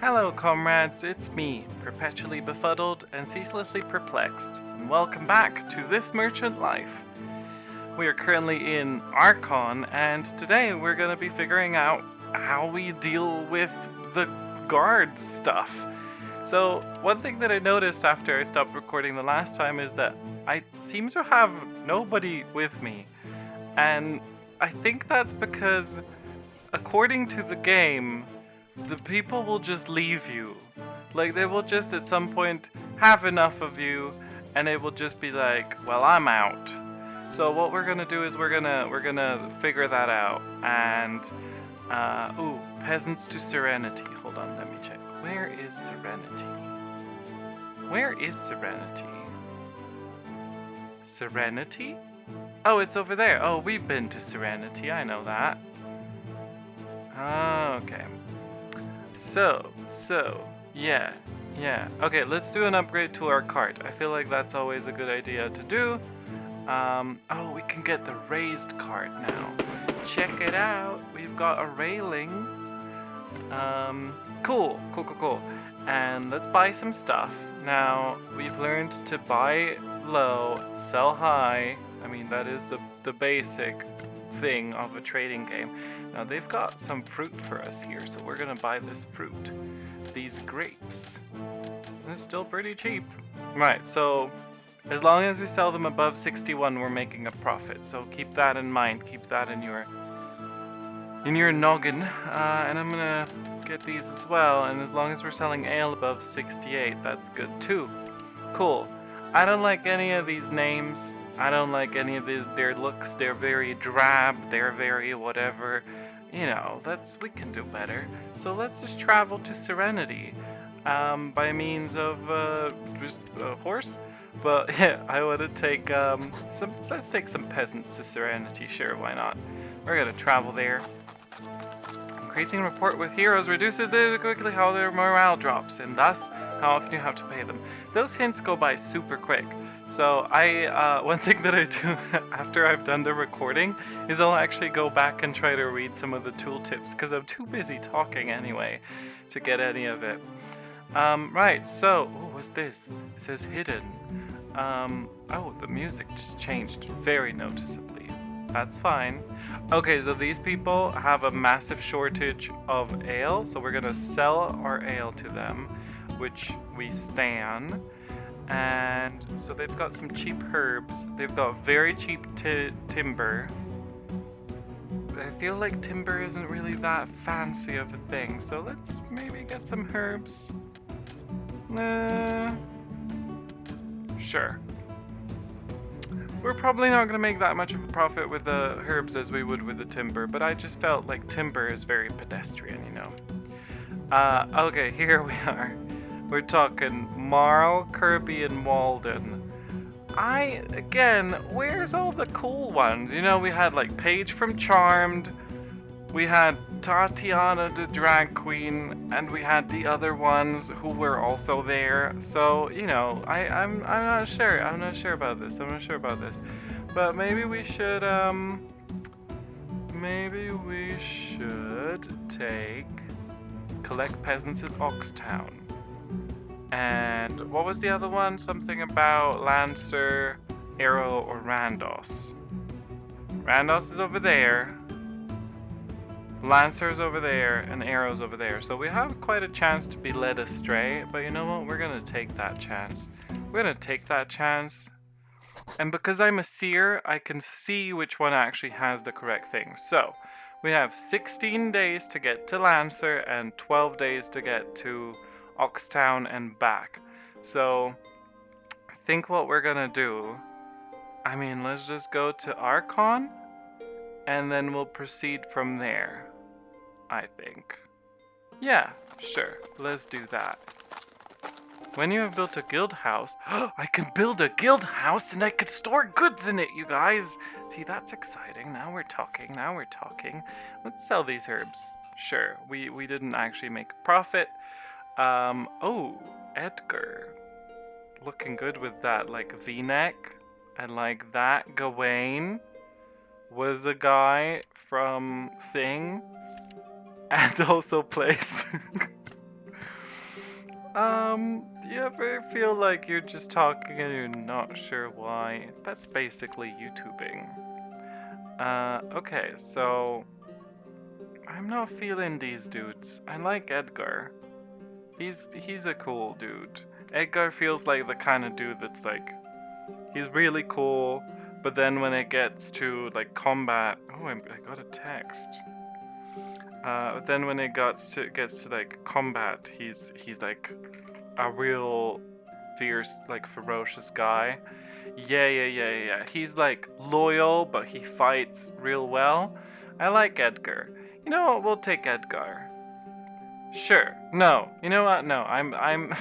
Hello, comrades, it's me, perpetually befuddled and ceaselessly perplexed, and welcome back to This Merchant Life. We are currently in Archon, and today we're going to be figuring out how we deal with the guard stuff. So, one thing that I noticed after I stopped recording the last time is that I seem to have nobody with me, and I think that's because, according to the game, the people will just leave you. Like, they will just at some point have enough of you, and it will just be like, well, I'm out. So what we're gonna do is we're gonna figure that out. And peasants to serenity. Hold on, let me check. Where is serenity? Where is serenity? Serenity? Oh, it's over there. Oh, we've been to serenity. I know that. Okay. So, yeah. Okay, let's do an upgrade to our cart. I feel like that's always a good idea to do. Oh, we can get the raised cart now. Check it out. We've got a railing. Cool. And let's buy some stuff. Now, we've learned to buy low, sell high. I mean, that is the basic thing of a trading game. Now they've got some fruit for us here, so we're gonna buy this fruit. These grapes. They're still pretty cheap. Right, so as long as we sell them above 61, we're making a profit. So keep that in mind. Keep that in your noggin. And I'm gonna get these as well. And as long as we're selling ale above 68, that's good too. Cool. I don't like any of these names. I don't like any of their looks. They're very drab. They're very whatever. You know, we can do better. So let's just travel to Serenity by means of just a horse. But yeah, I want to take let's take some peasants to Serenity. Sure, why not? We're gonna travel there. Increasing rapport with heroes reduces quickly how their morale drops, and thus how often you have to pay them. Those hints go by super quick. So one thing that I do after I've done the recording is I'll actually go back and try to read some of the tooltips, because I'm too busy talking anyway to get any of it. Right, so, what's this? It says hidden. The music just changed very noticeably. That's fine. Okay, so these people have a massive shortage of ale, so we're gonna sell our ale to them, which we stan. And so they've got some cheap herbs. They've got very cheap timber. But I feel like timber isn't really that fancy of a thing, so let's maybe get some herbs. Sure. We're probably not going to make that much of a profit with the herbs as we would with the timber, but I just felt like timber is very pedestrian, you know. Okay, here we are. We're talking Marl, Kirby, and Walden. Where's all the cool ones? You know, we had like Paige from Charmed, we had Tatiana the drag queen, and we had the other ones who were also there. So, you know, I'm not sure. I'm not sure about this. But maybe we should collect peasants at Oxtown. And what was the other one? Something about Lancer, Arrow, or Randos. Randos is over there. Lancer's over there, and Arrow's over there. So we have quite a chance to be led astray, but you know what? We're gonna take that chance. And because I'm a seer, I can see which one actually has the correct thing. So, we have 16 days to get to Lancer and 12 days to get to Oxtown and back. So, I think what we're gonna do, let's just go to Archon, and then we'll proceed from there, I think. Yeah, sure, let's do that. When you have built a guild house, I can build a guild house and I can store goods in it, you guys. See, that's exciting. Now we're talking. Let's sell these herbs. Sure, we didn't actually make a profit. Edgar. Looking good with that, like, V-neck. And like that. Gawain was a guy from Thing. And also plays Do you ever feel like you're just talking and you're not sure why? That's basically YouTubing. Okay, so I'm not feeling these dudes. I like Edgar. He's a cool dude. Edgar feels like the kind of dude that's like, he's really cool, but then when it gets to like combat, oh, I got a text. Then when it gets to like combat, he's like a real fierce, like ferocious guy. Yeah. He's like loyal, but he fights real well. I like Edgar. You know what? We'll take Edgar. Sure. No. You know what? No. I'm.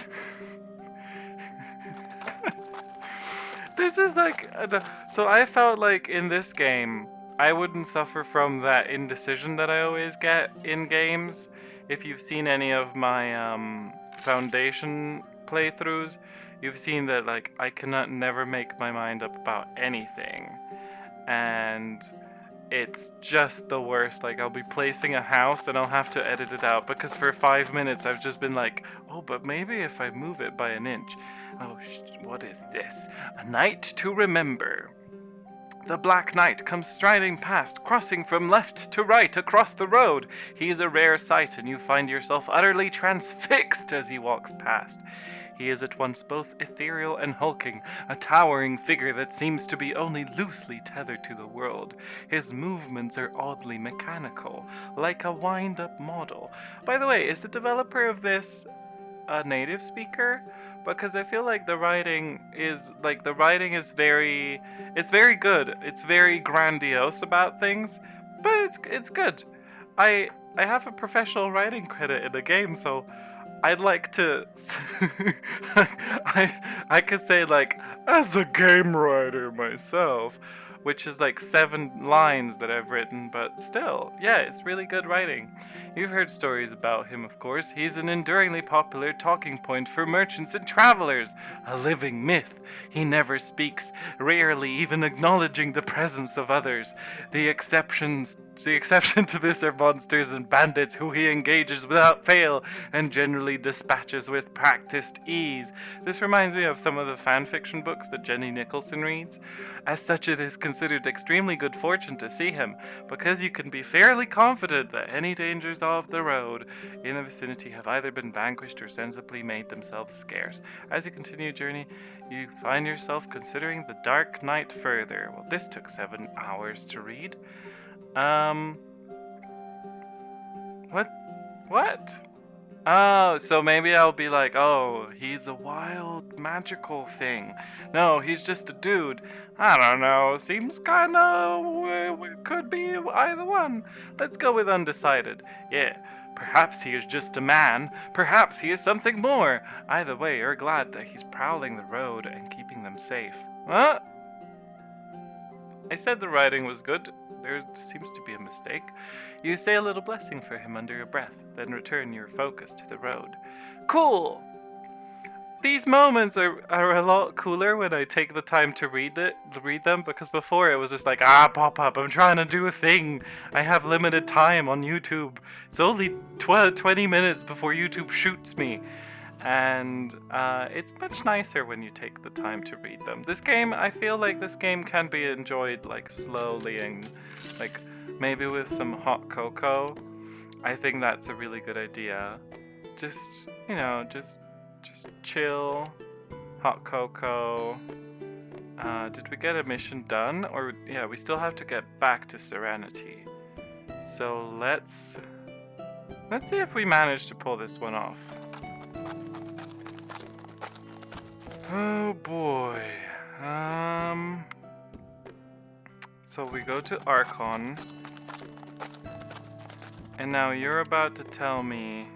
This is like so I felt like in this game I wouldn't suffer from that indecision that I always get in games. If you've seen any of my Foundation playthroughs, you've seen that like I cannot never make my mind up about anything, and it's just the worst. Like I'll be placing a house and I'll have to edit it out because for 5 minutes I've just been like, oh, but maybe if I move it by an inch. Oh, what is this? A night to remember. The Black Knight comes striding past, crossing from left to right across the road. He is a rare sight, and you find yourself utterly transfixed as he walks past. He is at once both ethereal and hulking, a towering figure that seems to be only loosely tethered to the world. His movements are oddly mechanical, like a wind-up model. By the way, is the developer of this a native speaker? Because I feel like the writing is very, it's very good. It's very grandiose about things, but it's good. I have a professional writing credit in the game, so I'd like to I could say like as a game writer myself, which is like 7 lines that I've written, but still, yeah, it's really good writing. You've heard stories about him, of course. He's an enduringly popular talking point for merchants and travelers, a living myth. He never speaks, rarely even acknowledging the presence of others. The exception to this are monsters and bandits who he engages without fail and generally dispatches with practiced ease. This reminds me of some of the fanfiction books that Jenny Nicholson reads. As such, it is considered extremely good fortune to see him, because you can be fairly confident that any dangers off the road in the vicinity have either been vanquished or sensibly made themselves scarce. As you continue your journey, you find yourself considering the Dark Knight further. Well, this took 7 hours to read. What? Oh, so maybe I'll be like, oh, he's a wild, magical thing. No, he's just a dude. I don't know, seems kinda, could be either one. Let's go with undecided. Yeah, perhaps he is just a man. Perhaps he is something more. Either way, you're glad that he's prowling the road and keeping them safe. Huh? I said the writing was good. There seems to be a mistake. You say a little blessing for him under your breath, then return your focus to the road. Cool! These moments are a lot cooler when I take the time to read them, because before it was just like, pop-up, I'm trying to do a thing. I have limited time on YouTube. It's only 20 minutes before YouTube shoots me. And it's much nicer when you take the time to read them. This game, I feel like this game can be enjoyed like slowly and like maybe with some hot cocoa. I think that's a really good idea. Just, you know, just chill, hot cocoa. Did we get a mission done? Or yeah, we still have to get back to Serenity. So let's see if we manage to pull this one off. Oh boy. So we go to Archon. And now you're about to tell me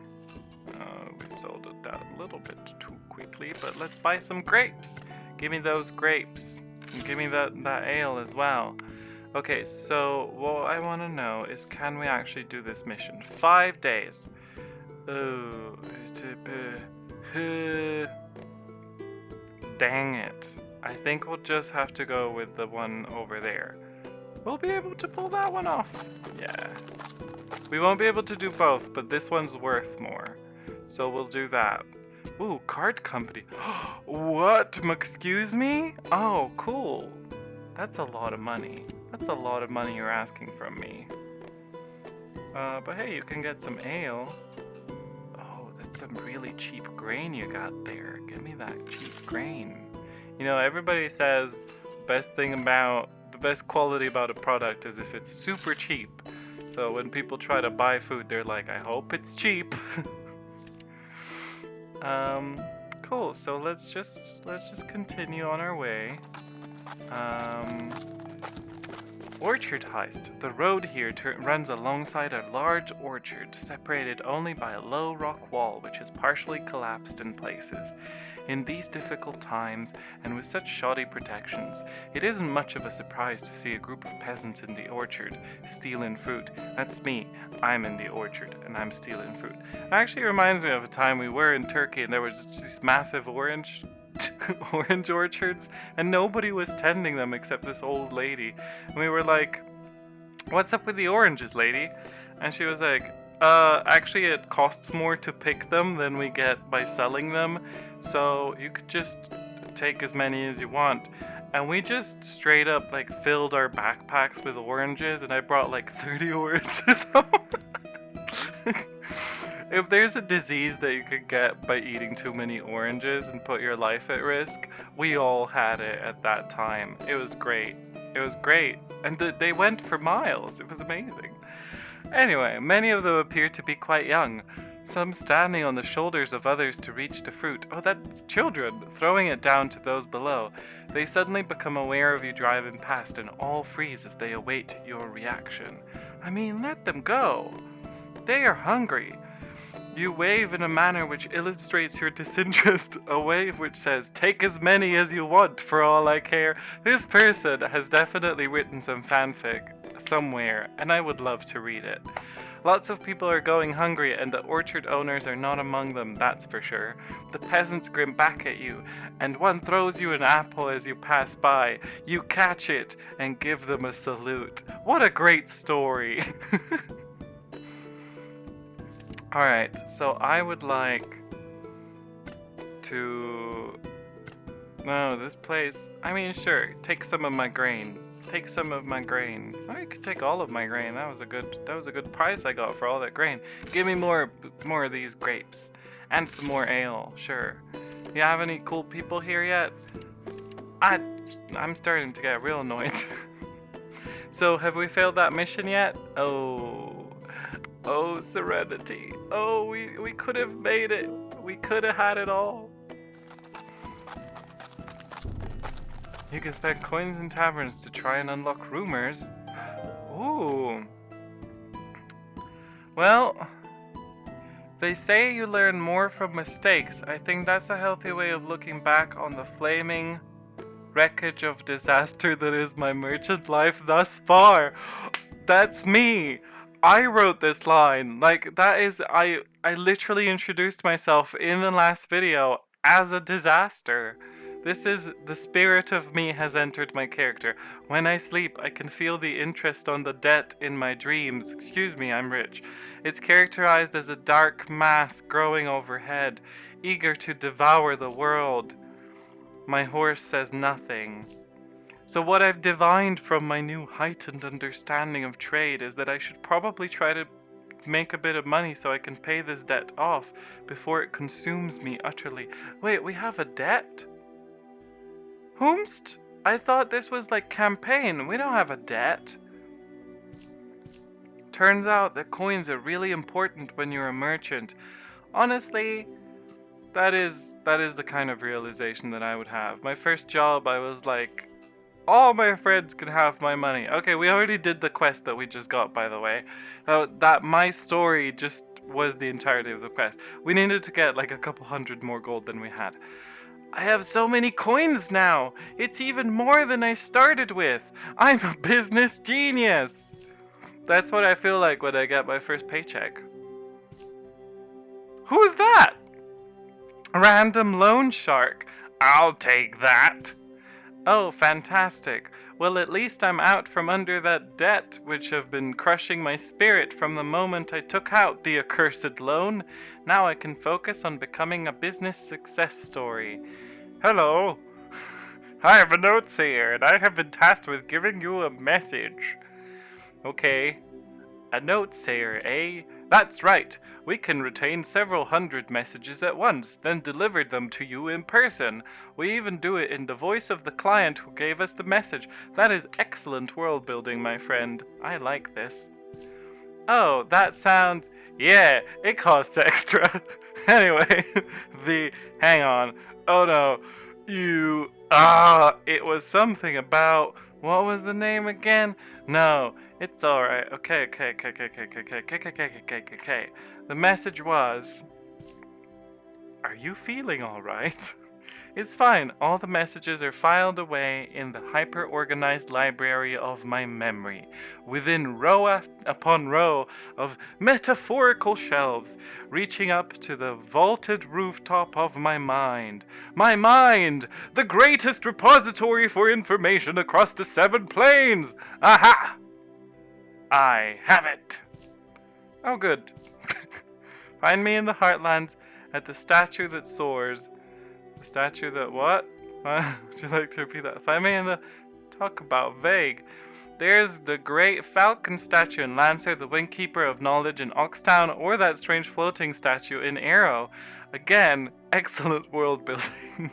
we sold it that a little bit too quickly, but let's buy some grapes. Give me those grapes. And give me that ale as well. Okay, so what I want to know is, can we actually do this mission? 5 days. Oh, dang it. I think we'll just have to go with the one over there. We'll be able to pull that one off. Yeah. We won't be able to do both, but this one's worth more. So we'll do that. Ooh, card company. What? Excuse me? Oh, cool. That's a lot of money. That's a lot of money you're asking from me. But hey, you can get some ale. Oh, that's some really cheap grain you got there. Give me that cheap grain. You know, everybody says the best quality about a product is if it's super cheap. So when people try to buy food, they're like, I hope it's cheap. Cool. So let's just continue on our way. Orchard heist. The road here runs alongside a large orchard, separated only by a low rock wall which is partially collapsed in places. In these difficult times, and with such shoddy protections, it isn't much of a surprise to see a group of peasants in the orchard stealing fruit. That's me. I'm in the orchard, and I'm stealing fruit. It actually reminds me of a time we were in Turkey, and there was these massive orange orchards, and nobody was tending them except this old lady. And we were like, what's up with the oranges, lady? And she was like, actually it costs more to pick them than we get by selling them, so you could just take as many as you want. And we just straight up like filled our backpacks with oranges, and I brought like 30 oranges home. If there's a disease that you could get by eating too many oranges and put your life at risk, we all had it at that time. It was great. It was great. And they went for miles. It was amazing. Anyway, many of them appear to be quite young, some standing on the shoulders of others to reach the fruit. Oh, that's children, throwing it down to those below. They suddenly become aware of you driving past and all freeze as they await your reaction. I mean, let them go. They are hungry. You wave in a manner which illustrates your disinterest, a wave which says, take as many as you want for all I care. This person has definitely written some fanfic somewhere, and I would love to read it. Lots of people are going hungry, and the orchard owners are not among them, that's for sure. The peasants grin back at you, and one throws you an apple as you pass by. You catch it and give them a salute. What a great story! Alright, so I would like to... No, this place... I mean, sure, take some of my grain. Take some of my grain. Oh, you could take all of my grain. That was a good price I got for all that grain. Give me more of these grapes. And some more ale, sure. You have any cool people here yet? I'm starting to get real annoyed. So, have we failed that mission yet? Oh, Serenity. Oh, we could have made it. We could have had it all. You can spend coins in taverns to try and unlock rumors. Ooh. Well, they say you learn more from mistakes. I think that's a healthy way of looking back on the flaming wreckage of disaster that is my merchant life thus far. That's me. I wrote this line. Like, that is, I literally introduced myself in the last video as a disaster. This is, the spirit of me has entered my character. When I sleep, I can feel the interest on the debt in my dreams. Excuse me, I'm rich. It's characterized as a dark mass growing overhead, eager to devour the world. My horse says nothing. So what I've divined from my new heightened understanding of trade is that I should probably try to make a bit of money so I can pay this debt off before it consumes me utterly. Wait, we have a debt? Whomst? I thought this was like campaign. We don't have a debt. Turns out that coins are really important when you're a merchant. Honestly, that is the kind of realization that I would have. My first job, I was like, all my friends can have my money. Okay, we already did the quest that we just got, by the way. That my story just was the entirety of the quest. We needed to get like a couple hundred more gold than we had. I have so many coins now. It's even more than I started with. I'm a business genius. That's what I feel like when I get my first paycheck. Who's that? Random loan shark. I'll take that. Oh, fantastic. Well, at least I'm out from under that debt which have been crushing my spirit from the moment I took out the accursed loan. Now I can focus on becoming a business success story. Hello. I am a notesayer, and I have been tasked with giving you a message. Okay. A notesayer, eh? That's right. We can retain several hundred messages at once, then deliver them to you in person. We even do it in the voice of the client who gave us the message. That is excellent world building, my friend. I like this. Oh, that sounds... Yeah, it costs extra. Anyway, Hang on. Oh no. It was something about... What was the name again? No, it's alright. Okay. The message was... Are you feeling alright? It's fine. All the messages are filed away in the hyper-organized library of my memory, within row upon row of metaphorical shelves, reaching up to the vaulted rooftop of my mind. My mind! The greatest repository for information across the 7 planes! Aha! I have it! Oh, good. Find me in the Heartlands at the statue that soars. The statue that what? Would you like to repeat that? Find me in the... Talk about vague. There's the great falcon statue in Lancer, the wingkeeper of knowledge in Oxtown, or that strange floating statue in Arrow. Again, excellent world building.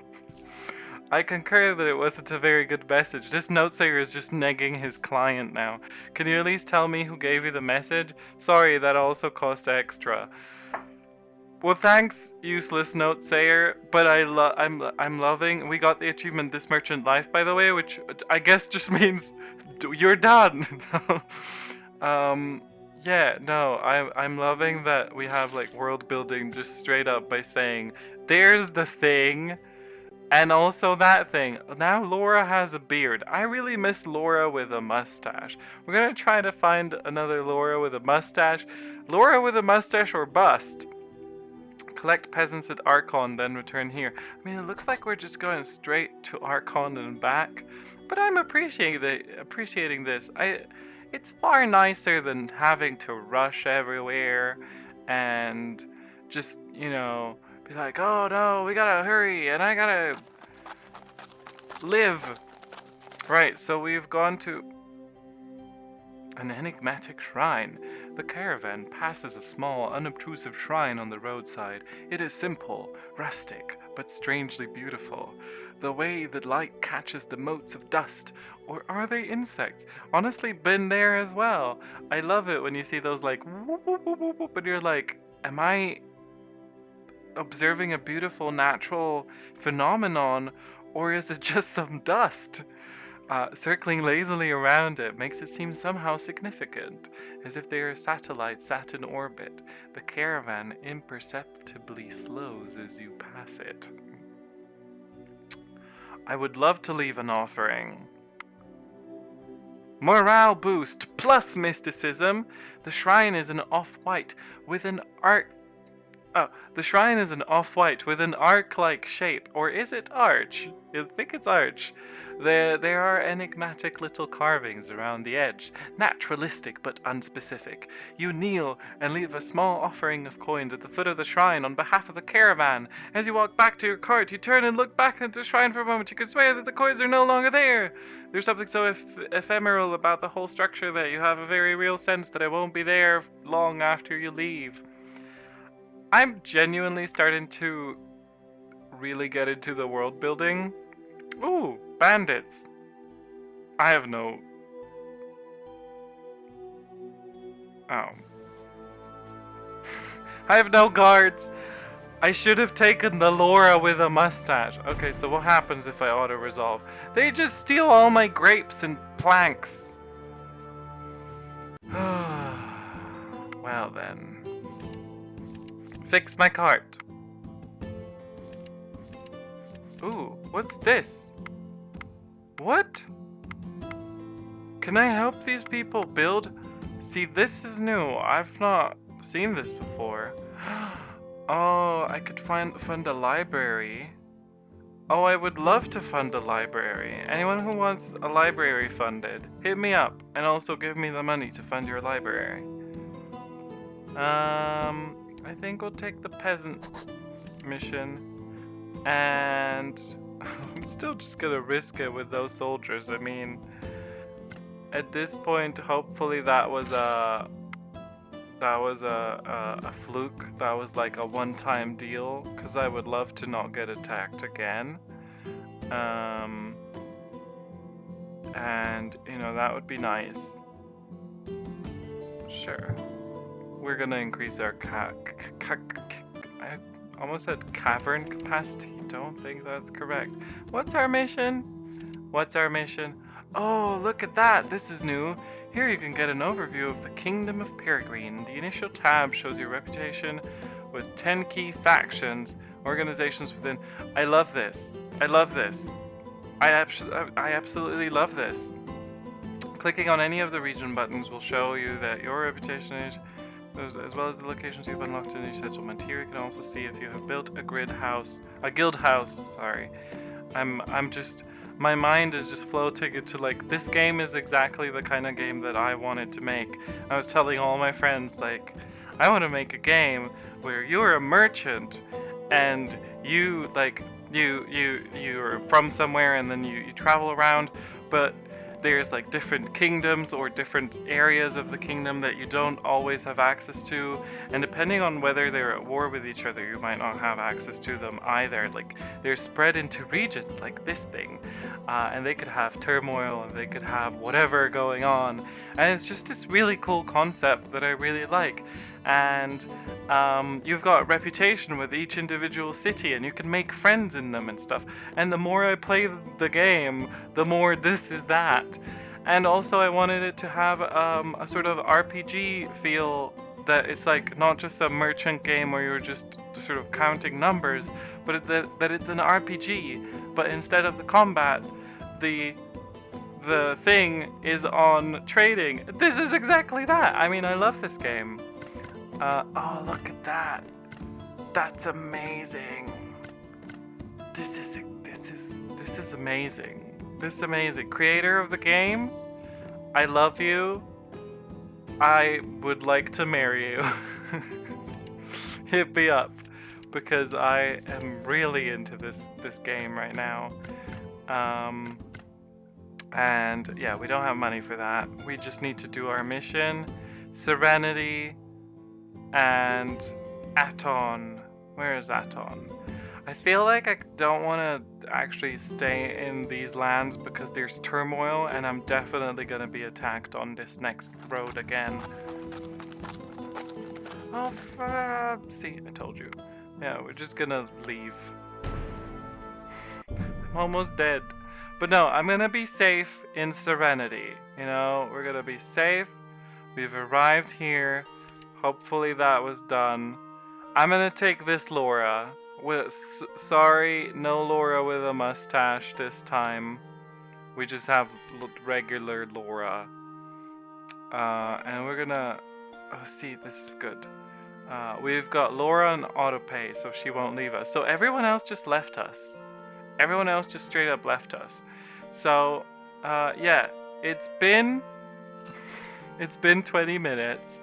I concur that it wasn't a very good message. This notesayer is just negging his client now. Can you at least tell me who gave you the message? Sorry, that also costs extra. Well, thanks, useless notesayer, but I'm loving. We got the achievement This Merchant Life, by the way, which I guess just means you're done. Yeah, no, I'm loving that we have like world building just straight up by saying there's the thing, and also that thing. Now Laura has a beard. I really miss Laura with a mustache. We're gonna try to find another Laura with a mustache. Laura with a mustache or bust. Collect peasants at Archon, then return here. I mean, it looks like we're just going straight to Archon and back, but I'm appreciating this. It's far nicer than having to rush everywhere and just, you know, be like, oh no, we gotta hurry and I gotta live. Right, so we've gone to an enigmatic shrine. The caravan passes a small, unobtrusive shrine on the roadside. It is simple, rustic, but strangely beautiful. The way that light catches the motes of dust, or are they insects? Honestly, been there as well. I love it when you see those like whoop, whoop, whoop, whoop, whoop, and you're like, am I observing a beautiful natural phenomenon, or is it just some dust? Circling lazily around it makes it seem somehow significant, as if they are satellites sat in orbit. The caravan imperceptibly slows as you pass it. I would love to leave an offering. Morale boost plus mysticism. The shrine is an off-white with an arc. Oh, the shrine is an off-white with an arc-like shape, or is it arch? I think it's arch. There are enigmatic little carvings around the edge, naturalistic but unspecific. You kneel and leave a small offering of coins at the foot of the shrine on behalf of the caravan. As you walk back to your cart, you turn and look back at the shrine for a moment. You can swear that the coins are no longer there. There's something so ephemeral about the whole structure that you have a very real sense that it won't be there long after you leave. I'm genuinely starting to really get into the world building. Ooh, bandits. I have no... Oh. I have no guards. I should have taken the Laura with a mustache. Okay, so what happens if I auto-resolve? They just steal all my grapes and planks. Well then. Fix my cart. Ooh, what's this? What? Can I help these people build? See, this is new. I've not seen this before. Oh, I could fund a library. Oh, I would love to fund a library. Anyone who wants a library funded, hit me up and also give me the money to fund your library. I think we'll take the peasant mission, and I'm still just gonna risk it with those soldiers. I mean, at this point, hopefully that was a fluke. That was like a one-time deal, because I would love to not get attacked again. And you know, that would be nice. Sure. We're gonna increase our I almost said cavern capacity. Don't think that's correct. What's our mission? What's our mission? Oh, look at that! This is new. Here you can get an overview of the Kingdom of Peregrine. The initial tab shows your reputation with 10 key factions, organizations within. I love this. I love this. I absolutely love this. Clicking on any of the region buttons will show you that your reputation is, as well as the locations you've unlocked in each settlement. Here you can also see if you have built a guild house. Sorry, I'm just, my mind is just floating into like, this game is exactly the kind of game that I wanted to make. I was telling all my friends, like, I want to make a game where you're a merchant and you like you're from somewhere and then you travel around, but there's like different kingdoms or different areas of the kingdom that you don't always have access to, and depending on whether they're at war with each other, you might not have access to them either. Like, they're spread into regions like this thing, and they could have turmoil and they could have whatever going on, and it's just this really cool concept that I really like. And you've got reputation with each individual city, and you can make friends in them and stuff. And the more I play the game, the more this is that. And also I wanted it to have a sort of RPG feel, that it's like not just a merchant game where you're just sort of counting numbers, but that it's an RPG. But instead of the combat, the thing is on trading. This is exactly that. I mean, I love this game. Oh, look at that. That's amazing. This is amazing. This is amazing. Creator of the game, I love you. I would like to marry you. Hit me up, because I am really into this game right now. And yeah, we don't have money for that. We just need to do our mission. Serenity and Aton. Where is Aton? I feel like I don't want to actually stay in these lands because there's turmoil, and I'm definitely going to be attacked on this next road again. Oh, see, I told you. Yeah, we're just going to leave. I'm almost dead. But no, I'm going to be safe in Serenity. You know, we're going to be safe. We've arrived here. Hopefully that was done. I'm gonna take this Laura. Sorry, no Laura with a mustache this time. We just have regular Laura. And we're gonna... Oh, see, this is good. We've got Laura on autopay, so she won't leave us. So everyone else just left us. Everyone else just straight up left us. So, yeah, it's been 20 minutes.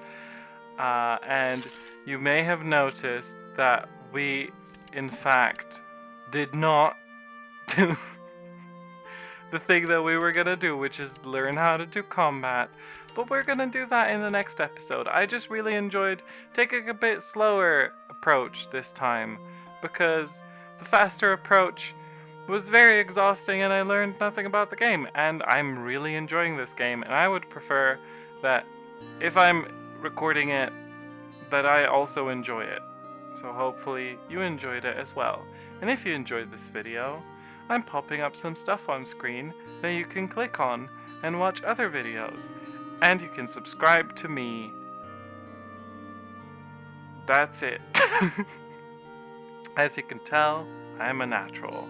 And you may have noticed that we, in fact, did not do the thing that we were gonna do, which is learn how to do combat. But we're gonna do that in the next episode. I just really enjoyed taking a bit slower approach this time, because the faster approach was very exhausting and I learned nothing about the game. And I'm really enjoying this game, and I would prefer that if I'm recording it, that I also enjoy it. So hopefully you enjoyed it as well. And if you enjoyed this video, I'm popping up some stuff on screen that you can click on and watch other videos. And you can subscribe to me. That's it. As you can tell, I'm a natural.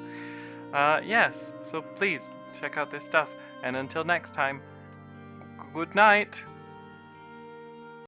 Yes, so please check out this stuff. And until next time, good night.